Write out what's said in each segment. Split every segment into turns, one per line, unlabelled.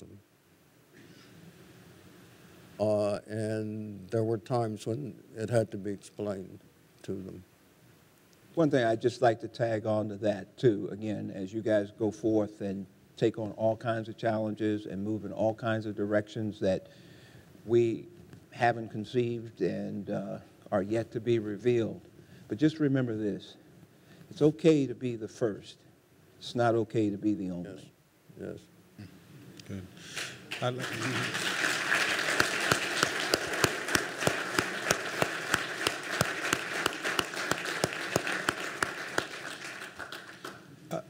them. And there were times when it had to be explained to them.
One thing I'd just like to tag on to that, too, again, as you guys go forth and take on all kinds of challenges and move in all kinds of directions that we haven't conceived and are yet to be revealed. But just remember this. It's okay to be the first. It's not okay to be the only.
Yes.
Good.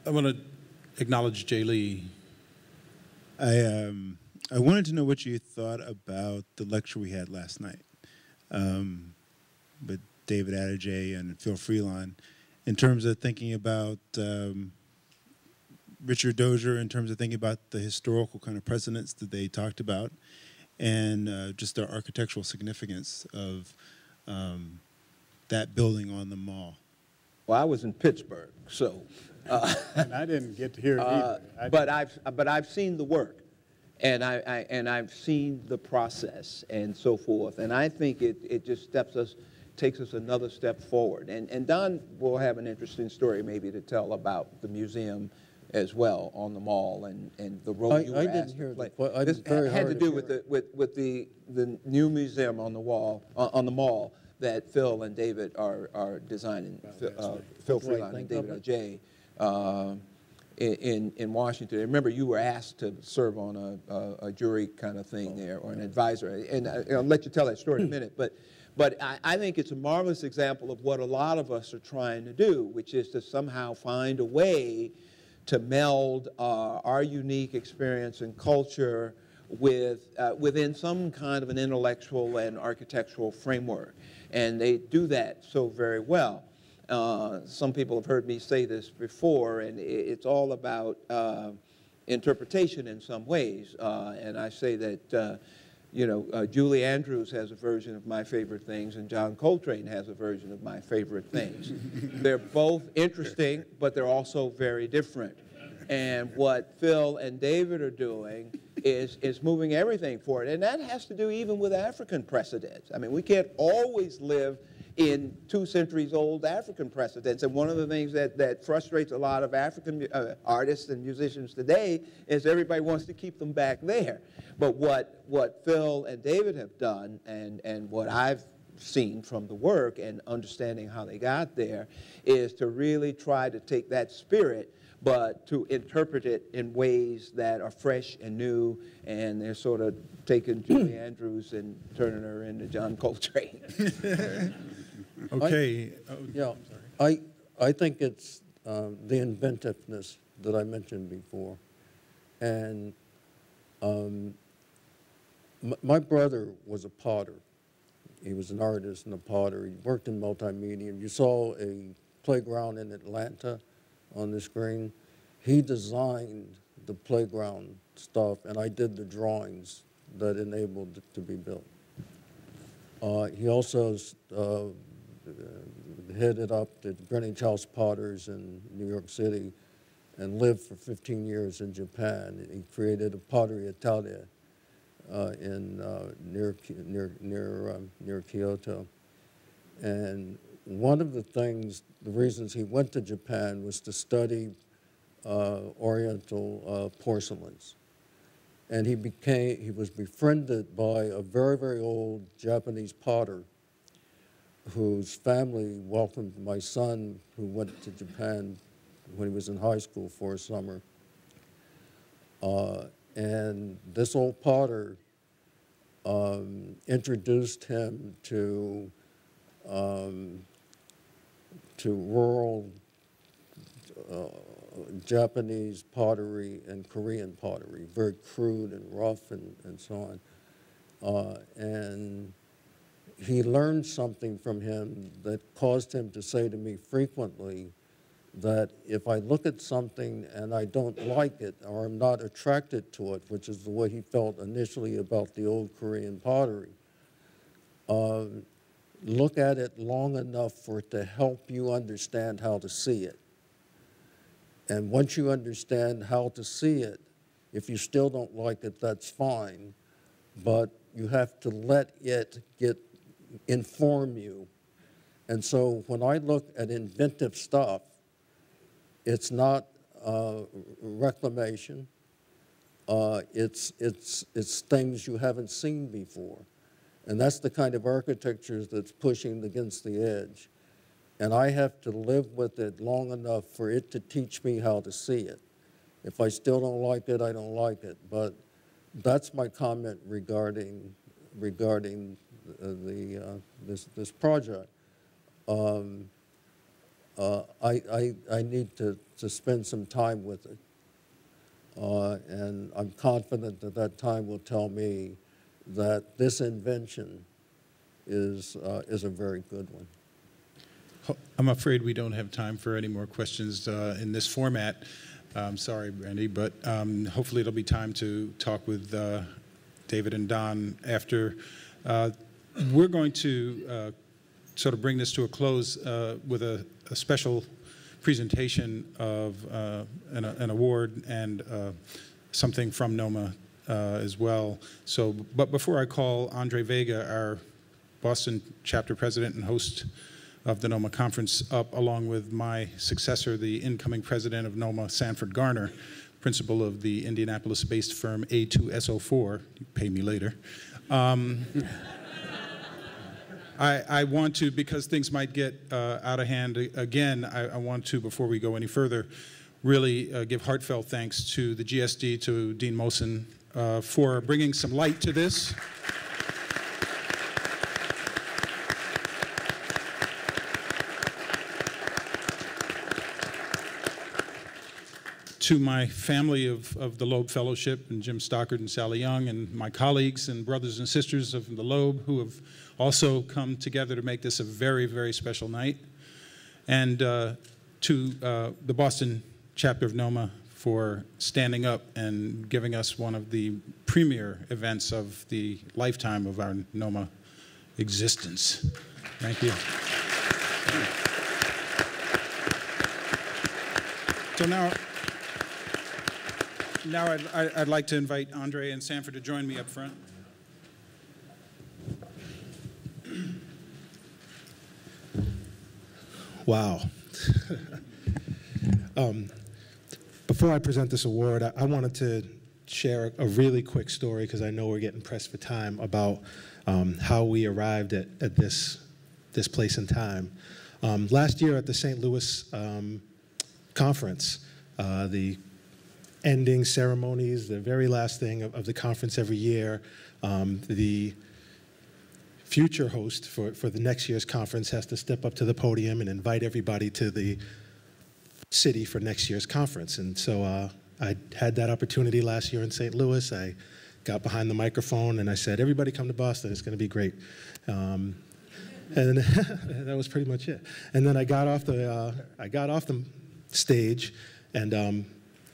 I want to acknowledge Jay Lee.
I wanted to know what you thought about the lecture we had last night with David Adjei and Phil Freeland in terms of thinking about Richard Dozier, in terms of thinking about the historical kind of precedents that they talked about, and just the architectural significance of that building on the mall.
Well, I was in Pittsburgh, so.
And I didn't get to hear it either.
But I've seen the work, and I've seen the process and so forth, and I think it just takes us another step forward. And Don will have an interesting story maybe to tell about the museum as well on the mall and the role you were asked to play. This had to do with the new museum on the wall on the mall that Phil and David are designing. Phil Freeland and David Adjei. In Washington. Remember, you were asked to serve on a jury kind of thing there, or an advisor. And I'll let you tell that story in a minute. But I think it's a marvelous example of what a lot of us are trying to do, which is to somehow find a way to meld our unique experience and culture within some kind of an intellectual and architectural framework. And they do that so very well. Some people have heard me say this before, and it's all about interpretation in some ways. And I say that, Julie Andrews has a version of my favorite things, and John Coltrane has a version of my favorite things. They're both interesting, but they're also very different. And what Phil and David are doing is moving everything forward. And that has to do even with African precedents. I mean, we can't always live in 2 centuries old African precedents. And one of the things that frustrates a lot of African artists and musicians today is everybody wants to keep them back there. But what Phil and David have done, and what I've seen from the work and understanding how they got there, is to really try to take that spirit but to interpret it in ways that are fresh and new, and they're sort of taking Julie Andrews and turning her into John Coltrane.
Okay.
I think it's the inventiveness that I mentioned before. And my brother was a potter. He was an artist and a potter. He worked in multimedia. You saw a playground in Atlanta on the screen. He designed the playground stuff, and I did the drawings that enabled it to be built. He also headed up the Greenwich House Potters in New York City and lived for 15 years in Japan. He created a Pottery Italia near Kyoto. And one of the reasons he went to Japan was to study Oriental porcelains. And he was befriended by a very, very old Japanese potter whose family welcomed my son, who went to Japan when he was in high school for a summer. And this old potter introduced him to rural Japanese pottery and Korean pottery, very crude and rough and so on. And he learned something from him that caused him to say to me frequently that if I look at something and I don't like it or I'm not attracted to it, which is the way he felt initially about the old Korean pottery, look at it long enough for it to help you understand how to see it. And once you understand how to see it, If you still don't like it, that's fine, but you have to let it inform you. And so when I look at inventive stuff, it's not reclamation. It's things you haven't seen before. And that's the kind of architecture that's pushing against the edge. And I have to live with it long enough for it to teach me how to see it. If I still don't like it, I don't like it. But that's my comment regarding this project. I need to spend some time with it. And I'm confident that that time will tell me that this invention is a very good one.
I'm afraid we don't have time for any more questions in this format. I'm sorry, Brandy, but hopefully it'll be time to talk with David and Don after. We're going to sort of bring this to a close with a special presentation of an award and something from NOMA as well. So, but before I call Andre Vega, our Boston chapter president and host of the NOMA conference, up along with my successor, the incoming president of NOMA, Sanford Garner, principal of the Indianapolis-based firm A2SO4, you pay me later. I want to, because things might get out of hand again, I want to, before we go any further, really give heartfelt thanks to the GSD, to Dean Mosen, for bringing some light to this. To my family of the Loeb Fellowship, and Jim Stockard and Sally Young, and my colleagues and brothers and sisters of the Loeb who have also come together to make this a very, very special night. And to the Boston chapter of NOMA for standing up and giving us one of the premier events of the lifetime of our NOMA existence. Thank you. So now I'd like to invite Andre and Sanford to join me up front.
Wow. Before I present this award, I wanted to share a really quick story, because I know we're getting pressed for time, about how we arrived at this place and time. Last year at the St. Louis conference, the ending ceremonies, the very last thing of the conference every year, the future host for the next year's conference has to step up to the podium and invite everybody to the city for next year's conference. And so I had that opportunity last year in St. Louis. I got behind the microphone and I said, everybody come to Boston, it's going to be great. And that was pretty much it. And then I got off the stage, and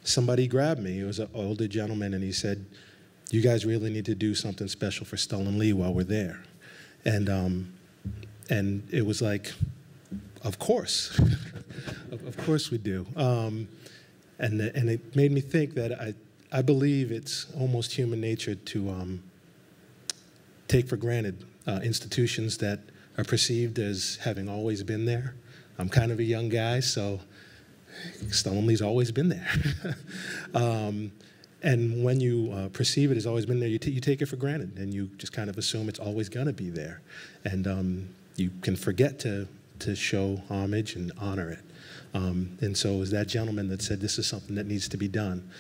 somebody grabbed me. It was an older gentleman, and he said, you guys really need to do something special for Stull and Lee while we're there. And it was like, of course. Of course we do. And it made me think that I believe it's almost human nature to take for granted institutions that are perceived as having always been there. I'm kind of a young guy, so Stull and Lee's always been there. And when you perceive it as always been there, you take it for granted, and you just kind of assume it's always going to be there. And you can forget to show homage and honor it. And so it was that gentleman that said this is something that needs to be done.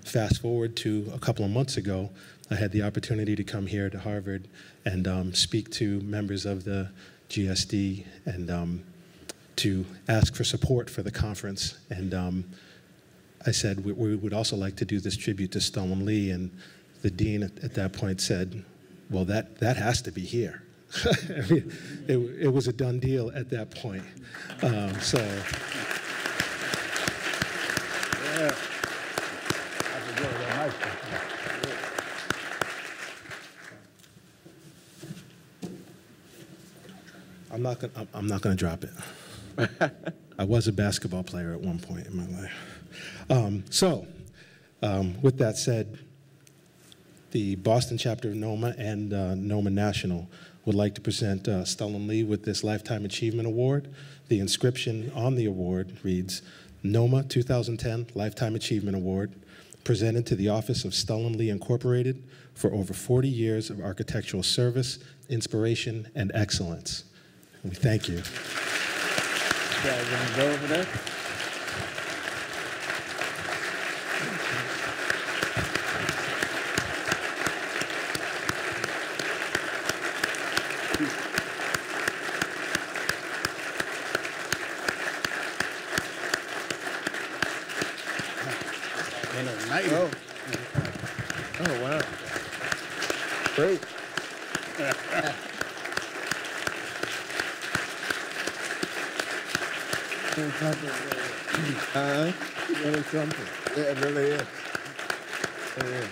Fast forward to a couple of months ago, I had the opportunity to come here to Harvard and speak to members of the GSD and to ask for support for the conference. And I said, we would also like to do this tribute to Stull and Lee. And the dean at that point said, well, that has to be here. I mean, it was a done deal at that point. So. Yeah. I'm not gonna drop it. I was a basketball player at one point in my life. So With that said, the Boston chapter of NOMA and NOMA National would like to present Stull and Lee with this Lifetime Achievement Award. The inscription on the award reads, NOMA 2010 Lifetime Achievement Award, presented to the Office of Stull and Lee Incorporated for over 40 years of architectural service, inspiration, and excellence. And we thank you.
Guys, want to go over there?
Oh. Oh, wow. Great.
Really something.
Yeah, it really is. It is.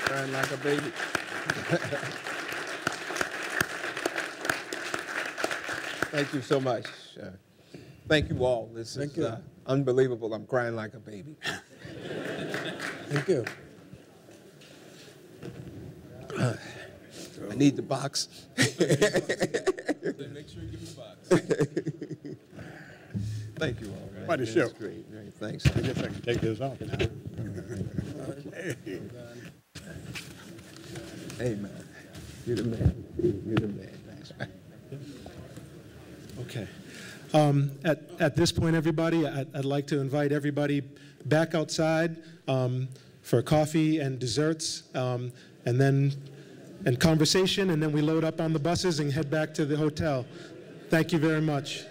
Crying like a baby. Thank you so much. Thank you all. This
Thank
is
you.
unbelievable. I'm crying like a baby.
Thank you.
I need the box.
Make sure you give me the box.
Thank you all.
Quite a
That's
show.
great. Right, thanks.
I guess I can take this off now.
Hey, man. You're the man. You're the man. Thanks, man.
Okay. At this point, everybody, I'd like to invite everybody back outside for coffee and desserts, and conversation, and then we load up on the buses and head back to the hotel. Thank you very much.